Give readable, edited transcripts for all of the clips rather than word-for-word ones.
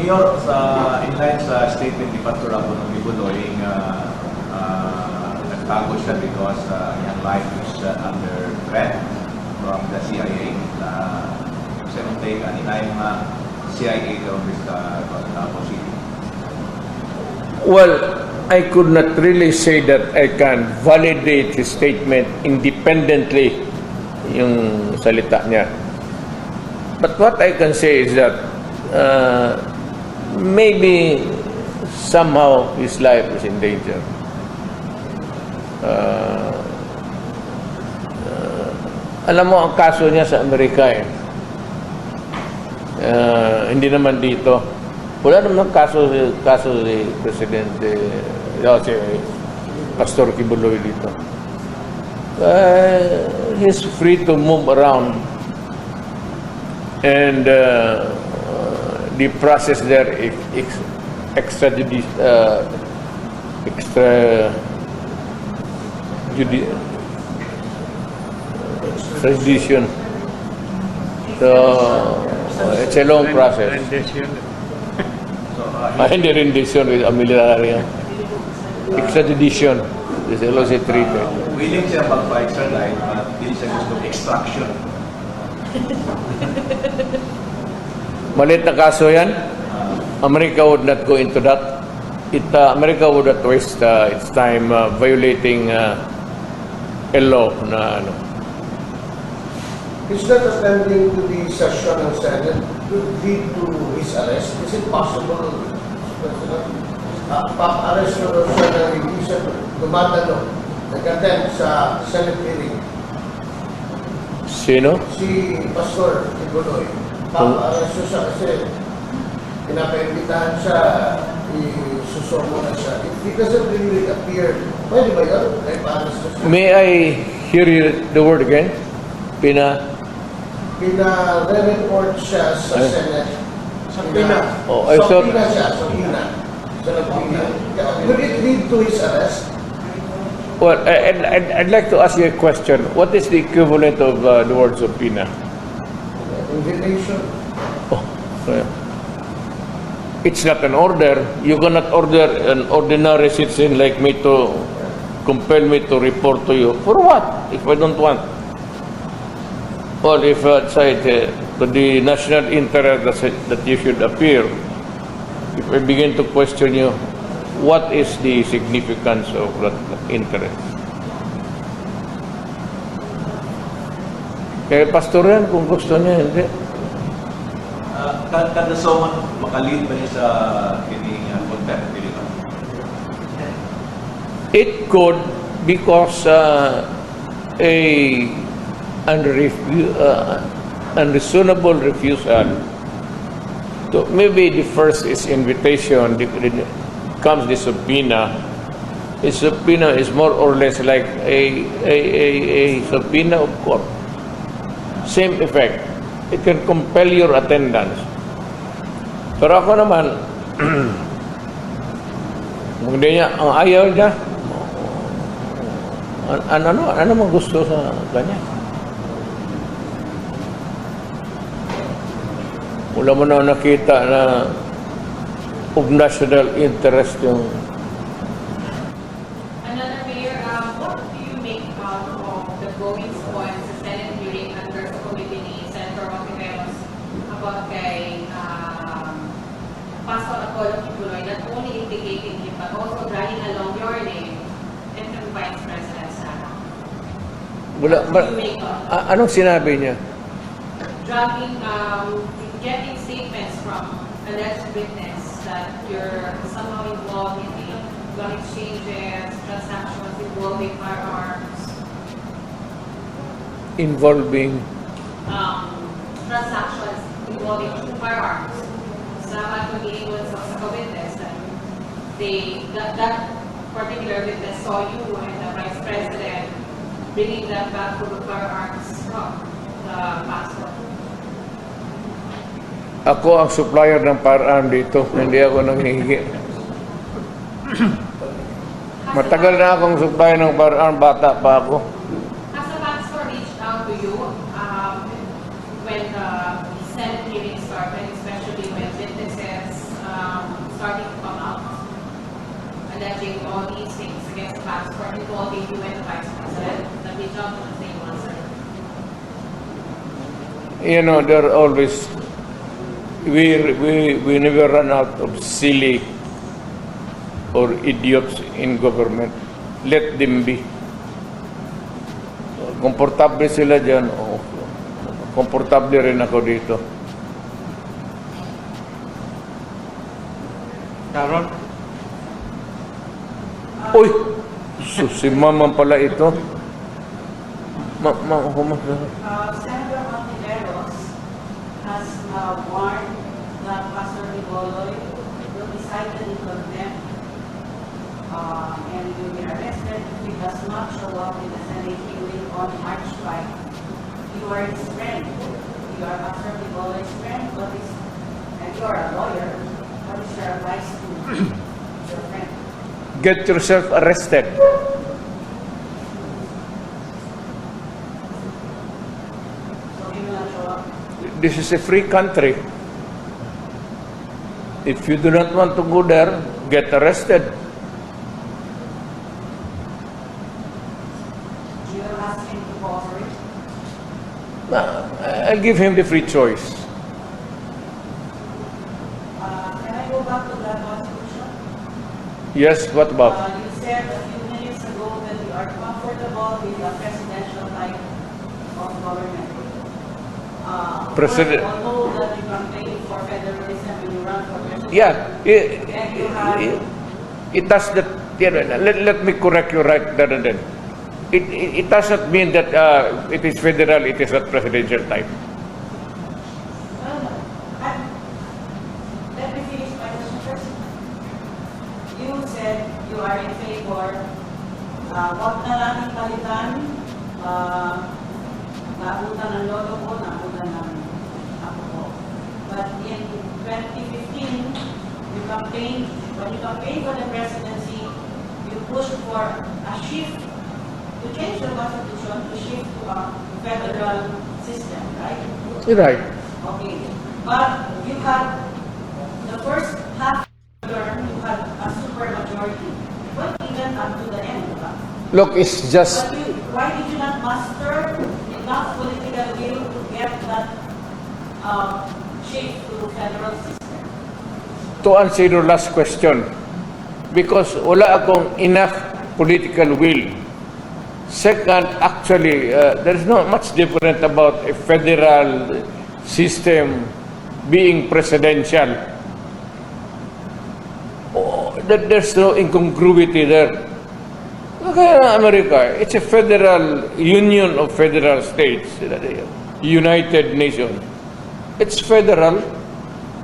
Mayor, in line sa statement ni Pastor Apollo Quiboloy, nagtago siya because yung life is under threat from the CIA. Secondly, kanina yung CIA terrorist Davao City. Well, I could not really say that I can validate his statement independently, yung salita niya. But what I can say is that maybe somehow his life is in danger. Alam mo, ang kaso niya sa Amerika hindi naman dito. Wala naman kaso si Presidente, si Pastor Quiboloy dito. He's free to move around, and the process there extradition. So it's a long process. Hindi rendition with a military. Extradition. This is also treated. Willing siya magpa-extradite, but hindi siya gusto extraction. Malit na kaso yan. America would not go into that. America would not waste its time violating a law na ano. Is that attending to the session ng Senate could lead to his arrest? Is it possible, pa-arrest na siya ng hindi siya dumadalo, nag-attend sa Senate hearing? Sino? Si Pastor Quiboloy. Pa-arrest siya kasi pinapaimbitahan siya, isusomo na siya. If he doesn't really appear, pwede ba yun? Ay, pa-arrest siya. May I hear you the word again? Pina-report siya sa Senate. Oh, I thought... Subpoena siya, subpoena. Could it lead to his arrest? Well, I'd like to ask you a question. What is the equivalent of the word subpoena? Invitation. Oh, yeah. It's not an order. You cannot order an ordinary citizen like me to compel me to report to you. For what? If I don't want. Well, if outside the national interest that you should appear, if I begin to question you, what is the significance of that interest? Kaya pastor yan, kung gusto niya, hindi. Kada someone makalid ba niya sa kining contempt? It could, because unreasonable refusal. So maybe the first is invitation, comes the subpoena. A subpoena is more or less like a subpoena of court. Same effect. It can compel your attendance. Pero ako naman, kung hindi niya, ang ayaw niya, ano mang gusto sa kanya? Wala mo na nakita na of national interest yung... Another Mayor, what do you make out of the goings on sa Senate hearing under sa committee ni Senator Montiveros about kay Pastor Apollo Quiboloy, not only indicating him but also dragging along your name and the Vice President Sara? Wala, anong sinabi niya? Dragging, getting statements from alleged witness that you're somehow involved in the gun exchanges, transactions involving firearms. Involving? Transactions involving firearms. Sa pag-iingon sa witness that particular witness saw you and the Vice President bringing that back to the firearms from the pastor. Ako ang supplier ng firearm dito, hindi ako nanghihingi. Matagal na akong supplier ng firearm, bata pa ako. Has the pastor reached out to you when the Senate hearing started, especially when witnesses against the passport involving you and the Vice President that we jumped on the same answer? You know, there are always, we never run out of silly or idiots in government. Let them be. Komportable sila dyan, o komportable rin ako dito. Sharon? Uy! Si Mama pala ito. Senator Montiveros has warned that Pastor Quiboloy will be cited in contempt and will be arrested if he does not show up in the Senate hearing on March 5. You are his friend. You are Pastor Quiboloy's friend, and you are a lawyer. What is your advice to your friend? Get yourself arrested. So he will not show up. This is a free country. If you do not want to go there, get arrested. You will ask him to cooperate. I'll give him the free choice. Can I go back to that constitution? Yes, what about? You said a few minutes ago that you are comfortable with the presidential type of government. President- Although that you campaign for federalism when you run for president. Yeah, And you have, it does that. Let me correct you right there and then. It does not mean that it is federal, it is not presidential type. let me finish my question first. You said you are in favor, wag na natin palitan, naabutan ng lolo ko, naabutan ng ako ko. But in 2015, when you campaigned for the presidency, you pushed for a shift, to change the constitution, to shift to a federal system, right? Right. Okay. But you had, the first half term, you had a super majority. But even up to the end, diba? Look, it's just But why did you not muster enough political will to get that shift to federal system? to answer your last question. Because wala akong enough political will. Second, actually, there is not much different about a federal system being presidential. There's no incongruity there. Kaya America, it's a federal union of federal states, United Nations. It's federal,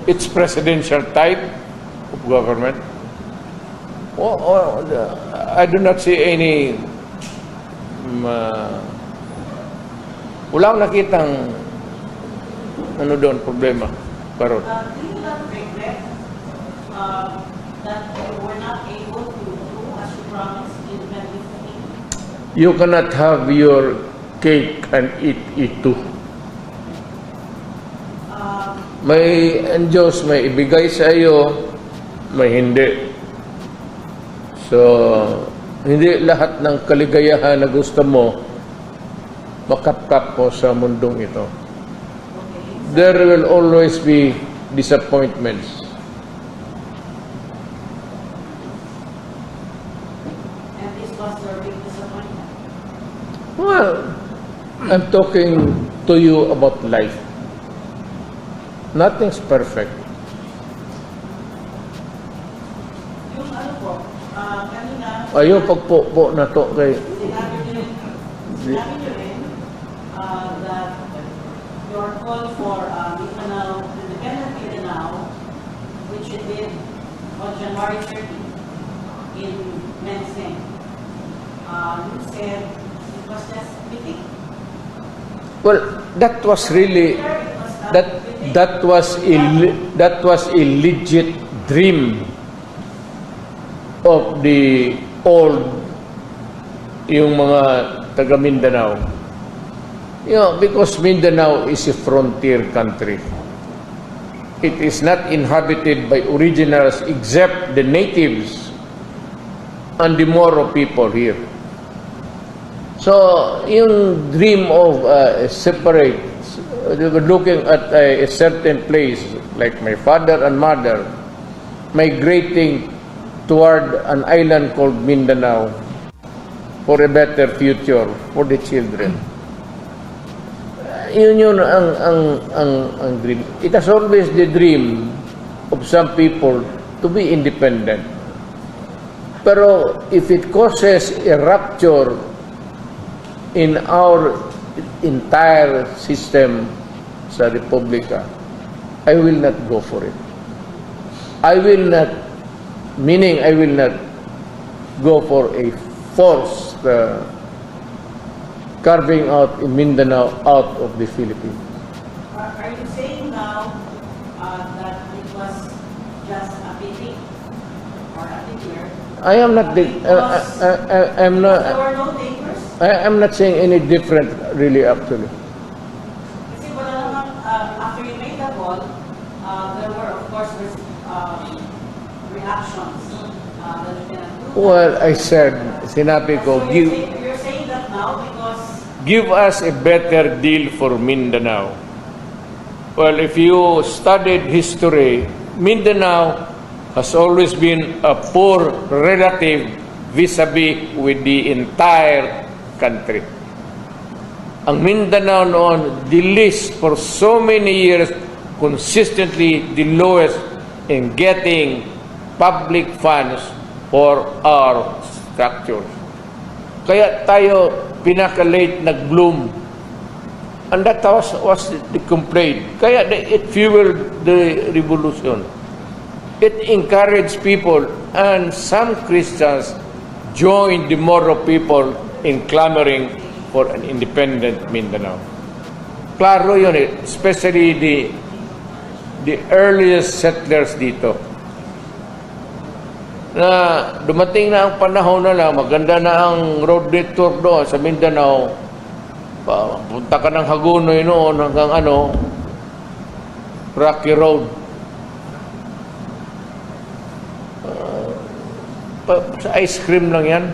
it's presidential type of government. I do not see any wala akong nakitang ano doon problema karon. Do you not regret that you were not able to do as you promised in 2015? You cannot have your cake and eat it too. May ang Diyos may ibigay sa iyo, may hindi. So, hindi lahat ng kaligayahan na gusto mo makapkap mo sa mundong ito. There will always be disappointments. And this was your big disappointment. Well, I'm talking to you about life. Nothing's perfect. Yung ano po, kanina, Ayaw pagpo na to kay sinabi niyo rin that your call for Mindanao, independent Mindanao, which you did on January 30 in Mensing, you said it was just fitting. well, that was really that was a legit dream of the old yung mga taga Mindanao. You know, because Mindanao is a frontier country. It is not inhabited by originals except the natives and the Moro people here. So, yung dream of separate, looking at a certain place, like my father and mother, migrating toward an island called Mindanao for a better future for the children. Yun ang dream. It has always the dream of some people to be independent. Pero if it causes a rupture in our entire system sa Republika, I will not go for it. I will not go for a forced carving out in Mindanao out of the Philippines. Are you saying now that it was just a pity or a declare? I am not. I'm not. There were no takers? I'm not saying any different, really, actually. Kasi wala naman, after you made the call, there were of course reactions that you cannot do. Well, I said, sinabi ko, So you're saying that now because give us a better deal for Mindanao. Well, if you studied history, Mindanao has always been a poor relative vis-a-vis with the entire country. Ang Mindanao noon, the least for so many years, consistently the lowest in getting public funds for our structures. Kaya tayo pinaka-late nag-bloom. And that was the complaint. Kaya it fueled the revolution. It encouraged people, and some Christians joined the Moro people in clamoring for an independent Mindanao. Klaro yun eh, especially the earliest settlers dito. Na dumating na ang panahon na lang, maganda na ang road network doon sa Mindanao. Punta ka ng Hagonoy noon hanggang Rocky Road. Sa ice cream lang yan.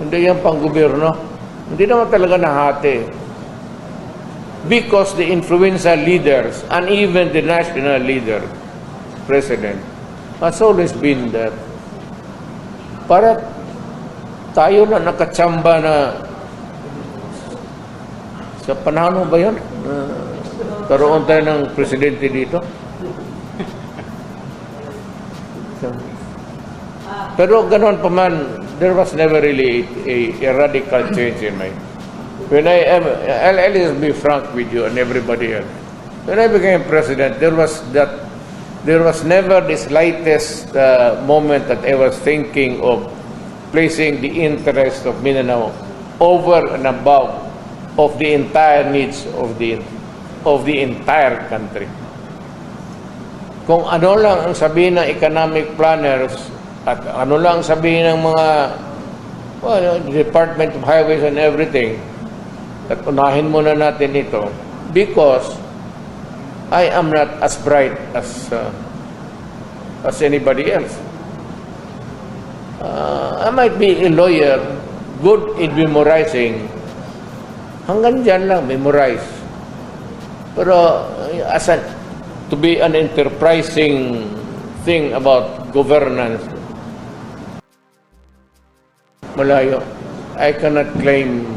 Hindi yan pang gobyerno. Hindi naman talaga nahati. Because the influential leaders and even the national leader, president, has always been there. Para tayo na nakatsamba na sa panahon ba yun? Karoon tayo ng presidente dito. Pero ganoon pa man, there was never really a radical change in my... When I'll just be frank with you and everybody else. When I became president, there was never the slightest moment that I was thinking of placing the interest of Mindanao over and above of the entire needs of the entire country. Kung ano lang ang sabihin ng economic planners at ano lang sabihin ng mga Department of Highways and everything, at unahin muna natin ito because I am not as bright as anybody else. I might be a lawyer, good in memorizing. Hanggang dyan lang, memorize. Pero to be an enterprising thing about governance, malayo. I cannot claim